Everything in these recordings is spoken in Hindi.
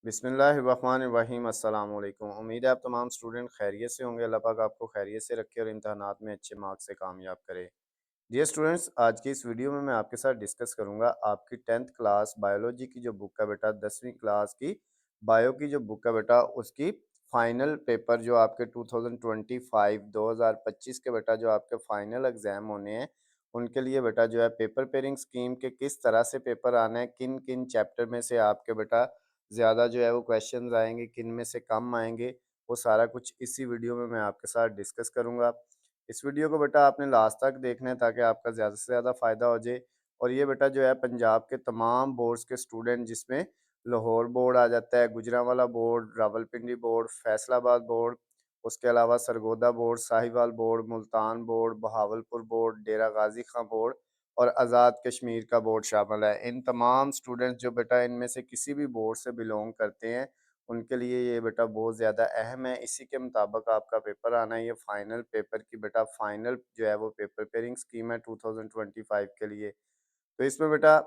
बिस्मिल्लाहिर्रहमानिर्रहीम अस्सलाम वालेकुम। उम्मीद है आप तमाम स्टूडेंट खैरियत से होंगे। अल्लाह पाक आपको खैरियत से रखे और इम्तहानात में अच्छे मार्क्स से कामयाब करे। डियर स्टूडेंट्स, आज की इस वीडियो में मैं आपके साथ डिस्कस करूंगा आपकी 10th क्लास बायोलॉजी की जो बुक है बेटा, 10वीं क्लास की बायो की जो बुक है बेटा, उसकी फाइनल पेपर जो आपके 2025 के बेटा जो आपके फाइनल एग्जाम होने हैं, उनके लिए बेटा जो है पेपर पेयरिंग स्कीम के किस तरह से पेपर आना है, किन किन चैप्टर में से आपके बेटा ज़्यादा जो है वो क्वेश्चंस आएंगे, किन में से कम आएंगे, वो सारा कुछ इसी वीडियो में मैं आपके साथ डिस्कस करूंगा। इस वीडियो को बेटा आपने लास्ट तक देखना है ताकि आपका ज़्यादा से ज़्यादा फ़ायदा हो जाए। और ये बेटा जो है पंजाब के तमाम बोर्ड्स के स्टूडेंट, जिसमें लाहौर बोर्ड आ जाता है, Gujranwala board, Rawalpindi board, Faisalabad board, उसके अलावा Sargodha board, Sahiwal board, Multan board, Bahawalpur board, Dera Ghazi Khan board और आज़ाद कश्मीर का बोर्ड शामिल है। इन तमाम स्टूडेंट्स जो बेटा इनमें से किसी भी बोर्ड से बिलोंग करते हैं, उनके लिए ये बेटा बहुत ज़्यादा अहम है। इसी के मुताबिक आपका पेपर आना है। ये फाइनल पेपर की बेटा फाइनल जो है वो पेपर पेयरिंग स्कीम है 2025 के लिए। तो इसमें बेटा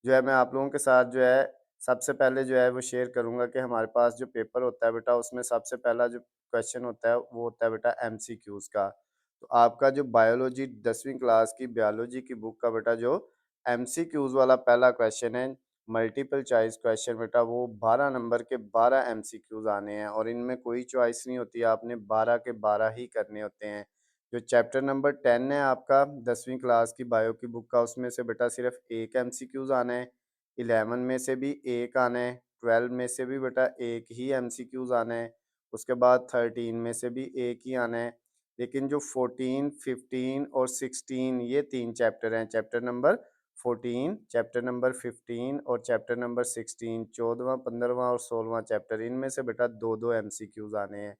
जो है मैं आप लोगों के साथ जो है सबसे पहले जो है वो शेयर करूंगा कि हमारे पास जो पेपर होता है बेटा, उसमें सबसे पहला जो क्वेश्चन होता है वो होता है बेटा एमसीक्यूज का। तो आपका जो बायोलॉजी 10वीं क्लास की बायोलॉजी की बुक का बेटा जो एमसीक्यूज वाला पहला क्वेश्चन है, मल्टीपल चॉइस क्वेश्चन बेटा, वो 12 नंबर के 12 एमसीक्यूज आने हैं और इनमें कोई चॉइस नहीं होती, आपने 12 के 12 ही करने होते हैं। जो चैप्टर नंबर 10 है आपका 10वीं क्लास की बायो की बुक का, उसमें से बेटा सिर्फ एक एमसीक्यूज आना है। 11 में से भी एक आना है। 12 में से भी बेटा एक ही एमसीक्यूज आना है। उसके बाद 13 में से भी एक ही आना है। लेकिन जो 14, 15 और 16 ये तीन चैप्टर हैं, चैप्टर नंबर 14, चैप्टर नंबर 15 और चैप्टर नंबर 16, 14वां, 15वां और 16वां चैप्टर, इनमें से बेटा दो दो एमसीक्यूज आने हैं।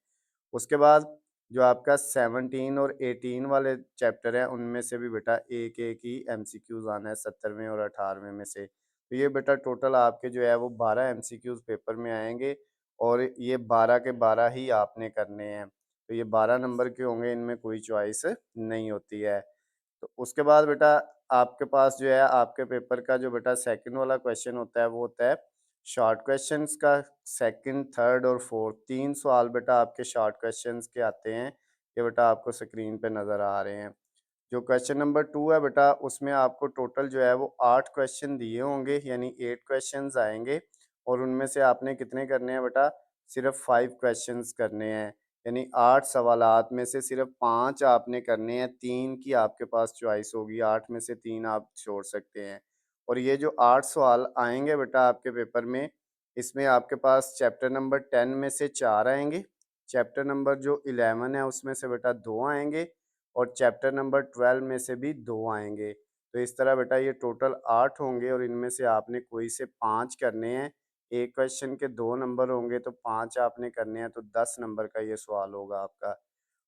उसके बाद जो आपका 17 और 18 वाले चैप्टर हैं, उनमें से भी बेटा एक एक ही एमसीक्यूज आना है 17वें और 18वें में से। तो ये बेटा टोटल आपके जो है वो 12 एमसीक्यूज पेपर में आएंगे और ये 12 के 12 ही आपने करने हैं। तो ये 12 नंबर के होंगे, इनमें कोई चॉइस नहीं होती है। तो उसके बाद बेटा आपके पास जो है आपके पेपर का जो बेटा सेकंड वाला क्वेश्चन होता है वो होता है शॉर्ट क्वेश्चंस का। सेकंड, थर्ड और फोर्थ तीन सवाल बेटा आपके शॉर्ट क्वेश्चंस के आते हैं। ये बेटा आपको स्क्रीन पे नज़र आ रहे हैं। जो क्वेश्चन नंबर 2 है बेटा, उसमें आपको टोटल जो है वो 8 क्वेश्चन दिए होंगे, यानी 8 क्वेश्चंस आएंगे और उनमें से आपने कितने करने हैं बेटा, सिर्फ 5 क्वेश्चंस करने हैं। यानी 8 सवालात में से सिर्फ 5 आपने करने हैं, 3 की आपके पास चॉइस होगी, 8 में से 3 आप छोड़ सकते हैं। और ये जो 8 सवाल आएंगे बेटा आपके पेपर में, इसमें आपके पास चैप्टर नंबर 10 में से 4 आएंगे, चैप्टर नंबर जो 11 है उसमें से बेटा 2 आएंगे और चैप्टर नंबर 12 में से भी 2 आएंगे। तो इस तरह बेटा ये टोटल 8 होंगे और इनमें से आपने कोई से 5 करने हैं। एक क्वेश्चन के 2 नंबर होंगे तो 5 आपने करने हैं, तो 10 नंबर का ये सवाल होगा आपका।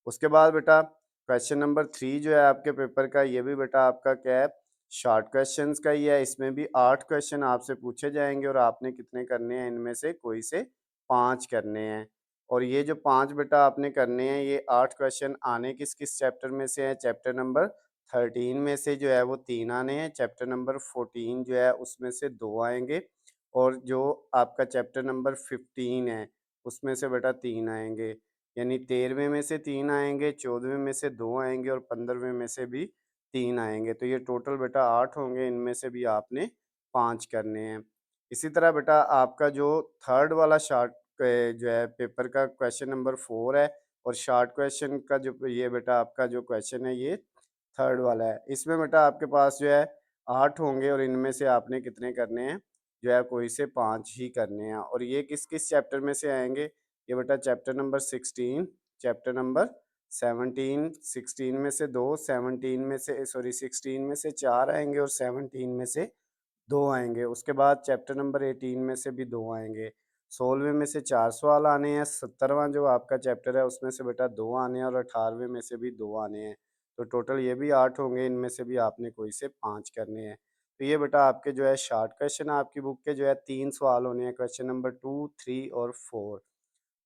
उसके बाद बेटा क्वेश्चन नंबर 3 जो है आपके पेपर का, ये भी बेटा आपका क्या है, शॉर्ट क्वेश्चंस का ही है। इसमें भी 8 क्वेश्चन आपसे पूछे जाएंगे और आपने कितने करने हैं, इनमें से कोई से 5 करने हैं। और ये जो 5 बेटा आपने करने हैं, ये 8 क्वेश्चन आने किस किस चैप्टर में से हैं, चैप्टर नंबर 13 में से जो है वो 3 आने हैं, चैप्टर नंबर 14 जो है उसमें से 2 आएंगे और जो आपका चैप्टर नंबर 15 है उसमें से बेटा 3 आएंगे। यानी 13वें में से 3 आएंगे, 14वें में से 2 आएंगे और 15वें में से भी 3 आएंगे। तो ये टोटल बेटा 8 होंगे, इनमें से भी आपने 5 करने हैं। इसी तरह बेटा आपका जो थर्ड वाला शॉर्ट जो है पेपर का क्वेश्चन नंबर 4 है और शॉर्ट क्वेश्चन का जो ये बेटा आपका जो क्वेश्चन है ये थर्ड वाला है। इसमें बेटा आपके पास जो है 8 होंगे और इनमें से आपने कितने करने हैं, जो है कोई से 5 ही करने हैं। और ये किस किस चैप्टर में से आएंगे, ये बेटा चैप्टर नंबर 16, चैप्टर नंबर 17, 16 में से 2, 17 में से 16 में से 4 आएंगे और 17 में से 2 आएंगे। उसके बाद चैप्टर नंबर 18 में से भी 2 आएंगे। 16वें में से 4 सवाल आने हैं। 17वां जो आपका चैप्टर है उसमें से बेटा 2 आने हैं और 18वें में से भी 2 आने हैं। तो टोटल ये भी 8 होंगे, इनमें से भी आपने कोई से 5 करने हैं। तो ये बेटा आपके जो है शॉर्ट क्वेश्चन आपकी बुक के जो है 3 सवाल होने हैं, क्वेश्चन नंबर 2, 3 और 4।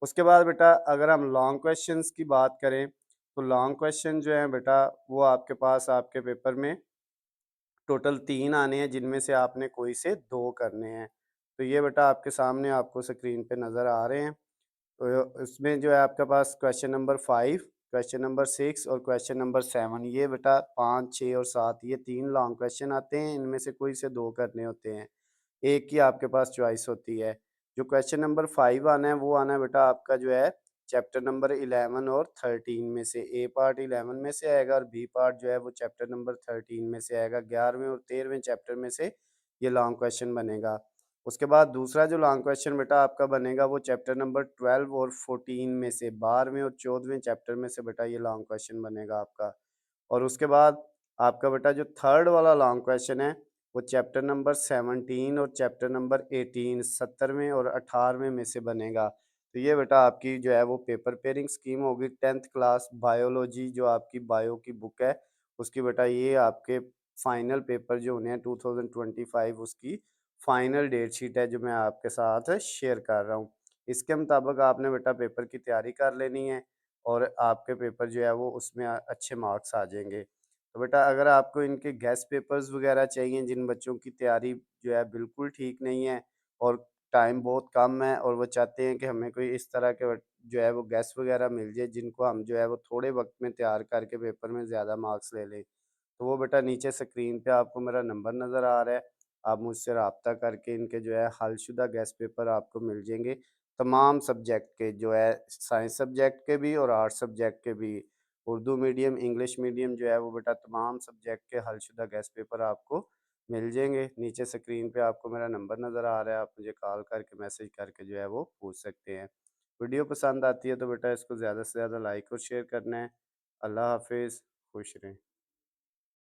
उसके बाद बेटा अगर हम लॉन्ग क्वेश्चंस की बात करें, तो लॉन्ग क्वेश्चन जो है बेटा वो आपके पास आपके पेपर में टोटल 3 आने हैं, जिनमें से आपने कोई से 2 करने हैं। तो ये बेटा आपके सामने आपको स्क्रीन पे नज़र आ रहे हैं। तो इसमें जो है आपके पास क्वेश्चन नंबर 5, क्वेश्चन नंबर 6 और क्वेश्चन नंबर 7, ये बेटा 5, 6 और 7 ये 3 लॉन्ग क्वेश्चन आते हैं, इनमें से कोई से 2 करने होते हैं। एक ही आपके पास चॉइस होती है। जो क्वेश्चन नंबर 5 आना है वो आना है बेटा आपका जो है चैप्टर नंबर 11 और 13 में से। ए पार्ट 11 में से आएगा और बी पार्ट जो है वो चैप्टर नंबर 13 में से आएगा। 11वें और 13वें चैप्टर में से ये लॉन्ग क्वेश्चन बनेगा। उसके बाद दूसरा जो लॉन्ग क्वेश्चन बेटा आपका बनेगा वो चैप्टर नंबर 12 और 14 में से। 12वें और 14वें चैप्टर में से बेटा ये लॉन्ग क्वेश्चन बनेगा आपका। और उसके बाद आपका बेटा जो थर्ड वाला लॉन्ग क्वेश्चन है वो चैप्टर नंबर 17 और चैप्टर नंबर 18 17वें और 18वें में से बनेगा। तो ये बेटा आपकी जो है वो पेपर पेयरिंग स्कीम होगी 10th क्लास बायोलॉजी जो आपकी बायो की बुक है उसकी बेटा ये आपके फाइनल पेपर जो होने हैं 2025 उसकी फाइनल डेट शीट है जो मैं आपके साथ शेयर कर रहा हूँ। इसके मुताबिक आपने बेटा पेपर की तैयारी कर लेनी है और आपके पेपर जो है वो उसमें अच्छे मार्क्स आ जाएंगे। तो बेटा अगर आपको इनके गेस्ट पेपर्स वगैरह चाहिए जिन बच्चों की तैयारी जो है बिल्कुल ठीक नहीं है और टाइम बहुत कम है और वो चाहते हैं कि हमें कोई इस तरह के जो है वो गेस्ट वगैरह मिल जाए जिनको हम जो है वो थोड़े वक्त में तैयार करके पेपर में ज़्यादा मार्क्स ले लें। तो वो बेटा नीचे स्क्रीन पे आपको मेरा नंबर नज़र आ रहा है। आप मुझसे राब्ता करके इनके जो है हलशुदा गेस्ट पेपर आपको मिल जाएँगे। तमाम सब्जेक्ट के जो है साइंस सब्जेक्ट के भी और आर्ट्स सब्जेक्ट के भी। उर्दू मीडियम, इंग्लिश मीडियम जो है वो बेटा तमाम सब्जेक्ट के हलशुदा गेस्ट पेपर आपको मिल जाएँगे। नीचे स्क्रीन पे आपको मेरा नंबर नज़र आ रहा है, आप मुझे कॉल करके मैसेज करके जो है वो पूछ सकते हैं। वीडियो पसंद आती है तो बेटा इसको ज़्यादा से ज़्यादा लाइक और शेयर करना है। अल्लाह हाफ़िज़, खुश रहें।